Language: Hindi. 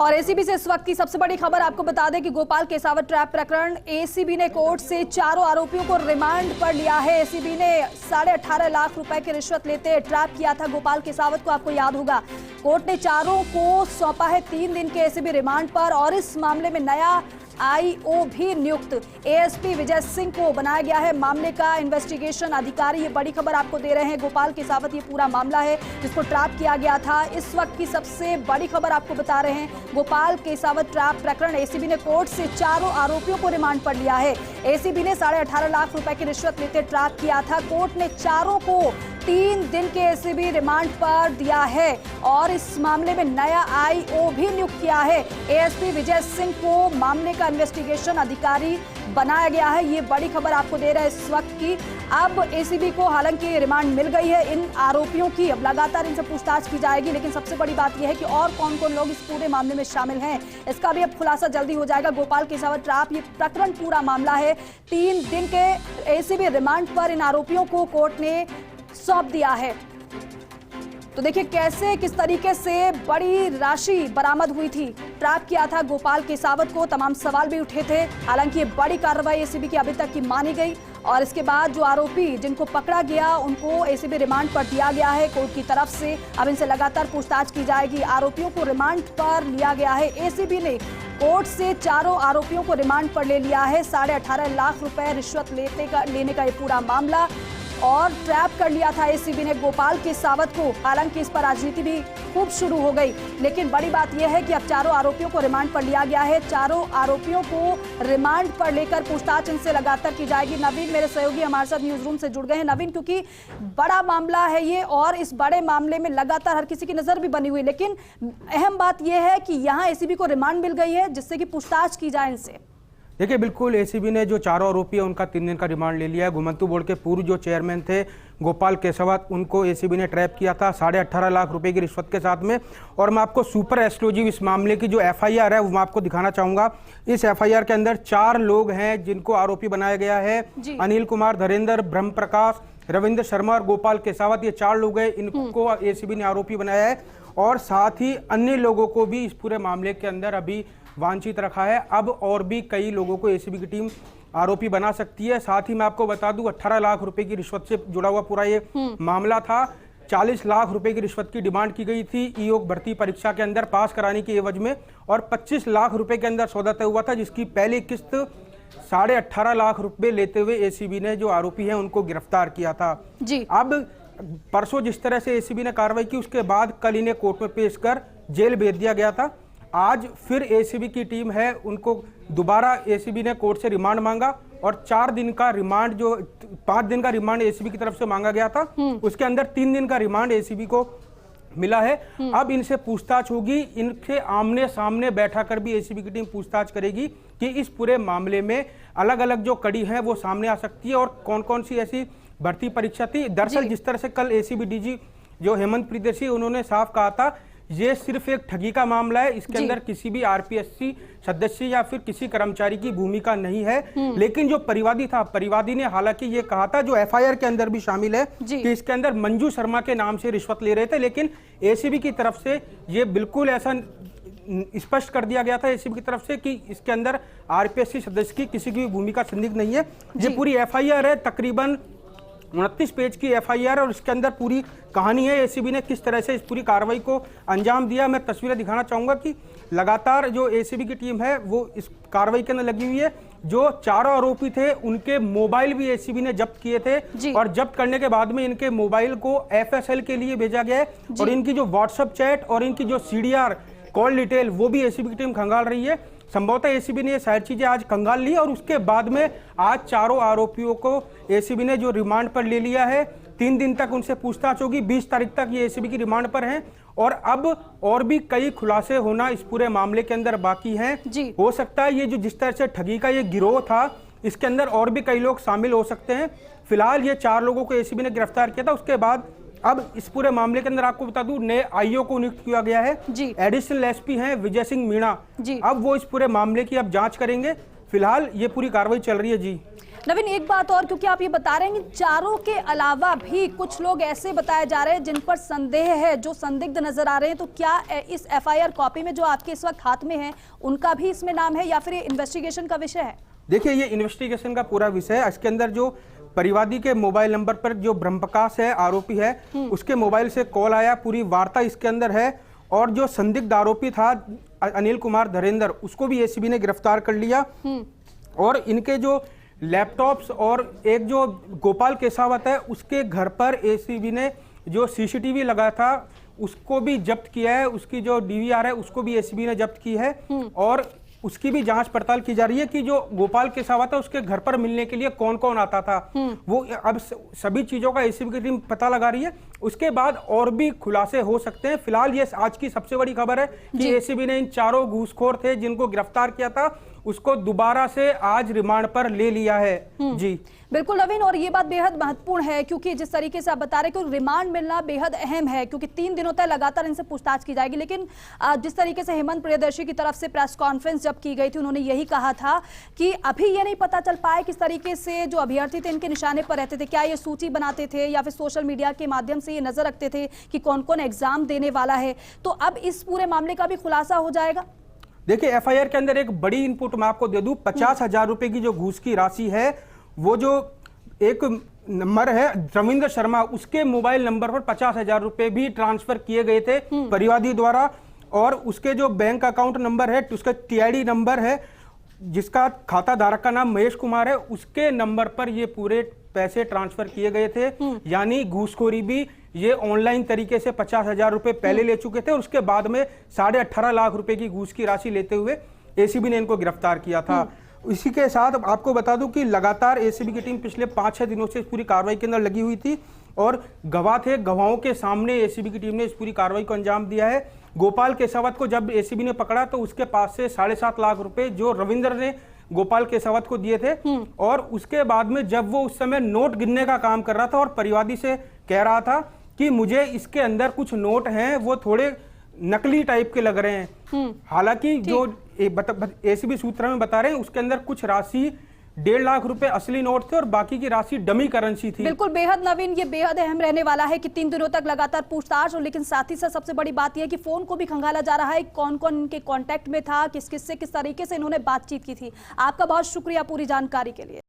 और एसीबी से इस वक्त की सबसे बड़ी खबर आपको बता दें कि गोपाल केसावत ट्रैप प्रकरण एसीबी ने कोर्ट से चारों आरोपियों को रिमांड पर लिया है। एसीबी ने 18.5 लाख रुपए की रिश्वत लेते ट्रैप किया था गोपाल केसावत को, आपको याद होगा। कोर्ट ने चारों को सौंपा है 3 दिन के एसीबी रिमांड पर और इस मामले में नया आईओ भी नियुक्त एएसपी विजय सिंह को बनाया गया है मामले का इन्वेस्टिगेशन अधिकारी। ये बड़ी खबर आपको दे रहे हैं। गोपाल केसावत ये पूरा मामला है जिसको ट्रैप किया गया था। इस वक्त की सबसे बड़ी खबर आपको बता रहे हैं, गोपाल केसावत ट्रैप प्रकरण एसीबी ने कोर्ट से चारों आरोपियों को रिमांड पर लिया है। एसीबी ने 18.5 लाख रुपए की रिश्वत लेते ट्रैप किया था। कोर्ट ने चारों को 3 दिन के एसीबी रिमांड पर दिया है और इस मामले में नया आईओ भी नियुक्त किया है। एएसपी विजय सिंह को मामले का इन्वेस्टिगेशन अधिकारी बनाया गया है। ये बड़ी खबर आपको दे रहे हैं इस वक्त की। अब एसीबी को हालांकि रिमांड मिल गई है इन आरोपियों की, अब लगातार इनसे पूछताछ की जाएगी। लेकिन सबसे बड़ी बात यह है कि और कौन कौन लोग इस पूरे मामले में शामिल हैं, इसका भी अब खुलासा जल्दी हो जाएगा। गोपाल केसावत ट्रैप ये प्रकरण पूरा मामला है। 3 दिन के एसीबी रिमांड पर इन आरोपियों को कोर्ट ने सौंप दिया है। तो देखिए कैसे किस तरीके से बड़ी राशि बरामद हुई थी, ट्रैप किया था गोपाल केसावत को, तमाम सवाल भी उठे थे। हालांकि ये बड़ी कार्रवाई एसीबी की अभी तक की मानी गई और इसके बाद जो आरोपी जिनको पकड़ा गया उनको एसीबी रिमांड पर दिया गया है कोर्ट की तरफ से। अब इनसे लगातार पूछताछ की जाएगी। आरोपियों को रिमांड पर लिया गया है। एसीबी ने कोर्ट से चारों आरोपियों को रिमांड पर ले लिया है। 18.5 लाख रुपए रिश्वत लेने का ये पूरा मामला और ट्रैप कर लिया था एसीबी ने गोपाल केसावत को। हालांकि इस पर राजनीति भी खूब शुरू हो गई, लेकिन बड़ी बात यह है कि अब चारों आरोपियों को रिमांड पर लिया गया है। चारों आरोपियों को रिमांड पर लेकर पूछताछ इनसे लगातार की जाएगी। नवीन मेरे सहयोगी हमारे साथ न्यूज रूम से जुड़ गए हैं। नवीन, क्योंकि बड़ा मामला है ये और इस बड़े मामले में लगातार हर किसी की नजर भी बनी हुई, लेकिन अहम बात यह है कि यहाँ एसीबी को रिमांड मिल गई है जिससे कि पूछताछ की जाए इनसे। देखिए बिल्कुल, एसीबी ने जो चारों आरोपी है उनका 3 दिन का रिमांड ले लिया है। घुमंतू बोर्ड के पूर्व जो चेयरमैन थे गोपाल केसावत, उनको एसीबी ने ट्रैप किया था 18.5 लाख रुपए की रिश्वत के साथ में। और मैं आपको सुपर एक्सक्लूसिव इस मामले की जो एफआईआर है वो मैं आपको दिखाना चाहूंगा। इस एफआईआर के अंदर 4 लोग हैं जिनको आरोपी बनाया गया है। अनिल कुमार, धीरेन्द्र, ब्रह्म प्रकाश, रविंद्र शर्मा और गोपाल केसावत, ये 4 लोग हैं। इनको एसीबी ने आरोपी बनाया है और साथ ही अन्य लोगों को भी इस पूरे मामले के अंदर अभी वांछित रखा है। अब और भी कई लोगों को एसीबी की टीम आरोपी बना सकती है। साथ ही मैं आपको बता दूं 18 लाख रुपए की रिश्वत से जुड़ा हुआ पूरा ये मामला था। 40 लाख रुपए की रिश्वत की डिमांड की गई थी ईओ भर्ती परीक्षा के अंदर पास कराने की एवज में और 25 लाख रुपए के अंदर सौदा तय हुआ था, जिसकी पहली किस्त 18.5 लाख रुपए लेते हुए एसीबी ने जो आरोपी है उनको गिरफ्तार किया था जी। अब परसों जिस तरह से एसीबी ने कार्रवाई की उसके बाद कल इन्हें कोर्ट में पेश कर जेल भेज दिया गया था। आज फिर एसीबी की टीम है, उनको दोबारा एसीबी ने कोर्ट से रिमांड मांगा और 4 दिन का रिमांड, जो 5 दिन का रिमांड एसीबी की तरफ से मांगा गया था उसके अंदर 3 दिन का रिमांड एसीबी को मिला है। अब इनसे पूछताछ होगी, इनके आमने सामने बैठा कर भी एसीबी की टीम पूछताछ करेगी कि इस पूरे मामले में अलग अलग जो कड़ी है वो सामने आ सकती है और कौन कौन सी ऐसी भर्ती परीक्षा थी। दरअसल जिस तरह से कल एसीबी डीजी जो हेमंत प्रियदर्शी, उन्होंने साफ कहा था ये सिर्फ एक ठगी का मामला है, इसके अंदर किसी भी आरपीएससी सदस्य या फिर किसी कर्मचारी की भूमिका नहीं है। लेकिन जो परिवादी था, परिवादी ने हालांकि ये कहा था, जो एफआईआर के अंदर भी शामिल है, कि इसके अंदर मंजू शर्मा के नाम से रिश्वत ले रहे थे। लेकिन एसीबी की तरफ से ये बिल्कुल ऐसा स्पष्ट कर दिया गया था एसीबी की तरफ से कि इसके अंदर आरपीएससी सदस्य की किसी की भूमिका संदिग्ध नहीं है। ये पूरी एफआईआर है, तकरीबन 29 पेज की एफआईआर और इसके अंदर पूरी कहानी है एसीबी ने किस तरह से इस पूरी कार्रवाई को अंजाम दिया। मैं तस्वीरें दिखाना चाहूंगा कि लगातार जो एसीबी की टीम है वो इस कार्रवाई के अंदर लगी हुई है। जो चारों आरोपी थे उनके मोबाइल भी एसीबी ने जब्त किए थे और जब्त करने के बाद में इनके मोबाइल को एफएसएल के लिए भेजा गया है और इनकी जो व्हाट्सएप चैट और इनकी जो सीडीआर कॉल डिटेल वो भी एसीबी की टीम खंगाल रही है। संभवतः एसीबी ने ये सारी चीजें आज खंगाल ली और उसके बाद में आज चारों आरोपियों को एसीबी ने जो रिमांड पर ले लिया है। 3 दिन तक उनसे पूछताछ होगी। 20 तारीख तक ये एसीबी की रिमांड पर हैं और अब और भी कई खुलासे होना इस पूरे मामले के अंदर बाकी हैं। हो सकता है ये जो जिस तरह से ठगी का ये गिरोह था इसके अंदर और भी कई लोग शामिल हो सकते हैं। फिलहाल ये 4 लोगों को एसीबी ने गिरफ्तार किया था। उसके बाद अब इस पूरे मामले के अंदर आपको बता दूं नए आईओ को नियुक्त किया गया है। एडिशनल एसपी हैं विजय सिंह मीणा। अब वो इस पूरे मामले की अब जांच करेंगे। फिलहाल ये पूरी कार्रवाई चल रही है जी। नवीन, एक बात और, क्योंकि आप ये बता रहे हैं कि चारों के अलावा भी कुछ लोग ऐसे बताए जा रहे हैं जिन पर संदेह है, जो संदिग्ध नजर आ रहे हैं, तो क्या इस एफआईआर कॉपी में जो आपके इस वक्त हाथ में है उनका भी इसमें नाम है या फिर ये इन्वेस्टिगेशन का विषय है? देखिए, ये इन्वेस्टिगेशन का पूरा विषय है। इसके अंदर जो परिवादी के मोबाइल नंबर पर जो ब्रह्मप्रकाश है, आरोपी है, उसके मोबाइल से कॉल आया, पूरी वार्ता इसके अंदर है। और जो संदिग्ध आरोपी था अनिल कुमार धरेंद्र, उसको भी एसीबी ने गिरफ्तार कर लिया। और इनके जो लैपटॉप्स और एक जो गोपाल केसावत है, उसके घर पर एसीबी ने जो सीसीटीवी लगा था उसको भी जब्त किया है। उसकी जो डीवीआर है उसको भी एसीबी ने जब्त की है। और उसकी भी जांच पड़ताल की जा रही है कि जो गोपाल केसावत है उसके घर पर मिलने के लिए कौन कौन आता था। वो अब सभी चीजों का एसीबी की टीम पता लगा रही है। उसके बाद और भी खुलासे हो सकते हैं। फिलहाल ये आज की सबसे बड़ी खबर है कि एसीबी ने इन चारों घूसखोर थे जिनको गिरफ्तार किया था, उसको दोबारा से आज रिमांड पर ले लिया है। जी बिल्कुल नवीन, और ये बात बेहद महत्वपूर्ण है क्योंकि जिस तरीके से आप बता रहे हैं कि रिमांड मिलना बेहद अहम है, क्योंकि 3 दिनों तक लगातार इनसे पूछताछ की जाएगी। लेकिन जिस तरीके से हेमंत प्रियदर्शी की तरफ से प्रेस कॉन्फ्रेंस जब की गई थी, उन्होंने यही कहा था कि अभी ये नहीं पता चल पाया किस तरीके से जो अभ्यर्थी थे इनके निशाने पर रहते थे, क्या ये सूची बनाते थे या फिर सोशल मीडिया के माध्यम से ये नजर रखते थे कि कौन कौन एग्जाम देने वाला है। तो अब इस पूरे मामले का भी खुलासा हो जाएगा। देखिए, एफआईआर के अंदर एक बड़ी इनपुट मैं आपको दे दूं, 50,000 रुपए की जो घूस की राशि है, वो जो एक नंबर है रविंद्र शर्मा, उसके मोबाइल नंबर पर 50,000 रुपए भी ट्रांसफर किए गए थे परिवादी द्वारा। और उसके जो बैंक अकाउंट नंबर है, उसका टीआईडी नंबर है, जिसका खाता धारक का नाम महेश कुमार है, उसके नंबर पर ये पूरे पैसे ट्रांसफर किए गए थे। यानी घूसखोरी भी ये ऑनलाइन तरीके से 50,000 रुपए पहले ले चुके थे और उसके बाद में 18.5 लाख रुपए की घूस की राशि लेते हुए एसीबी ने इनको गिरफ्तार किया था। इसी के साथ आपको बता दूं कि लगातार एसीबी की टीम पिछले 5-6 दिनों से इस पूरी कार्रवाई के अंदर लगी हुई थी और गवाह थे, गवाहों के सामने एसीबी की टीम ने इस पूरी कार्रवाई को अंजाम दिया है। गोपाल केसावत को जब एसीबी ने पकड़ा तो उसके पास से 7.5 लाख रुपए जो रविंद्र ने गोपाल केसावत को दिए थे, और उसके बाद में जब वो उस समय नोट गिनने का काम कर रहा था और परिवादी से कह रहा था कि मुझे इसके अंदर कुछ नोट हैं, वो थोड़े नकली टाइप के लग रहे हैं। हालांकि जो एसीबी सूत्र में बता रहे हैं उसके अंदर कुछ राशि 1.5 लाख रुपए असली नोट थे और बाकी की राशि डमी करेंसी थी। बिल्कुल बेहद नवीन, ये बेहद अहम रहने वाला है कि 3 दिनों तक लगातार पूछताछ, और लेकिन साथ ही साथ सबसे बड़ी बात यह है कि फोन को भी खंगाला जा रहा है, कौन कौन इनके कांटेक्ट में था, किस किस तरीके से इन्होंने बातचीत की थी। आपका बहुत शुक्रिया पूरी जानकारी के लिए।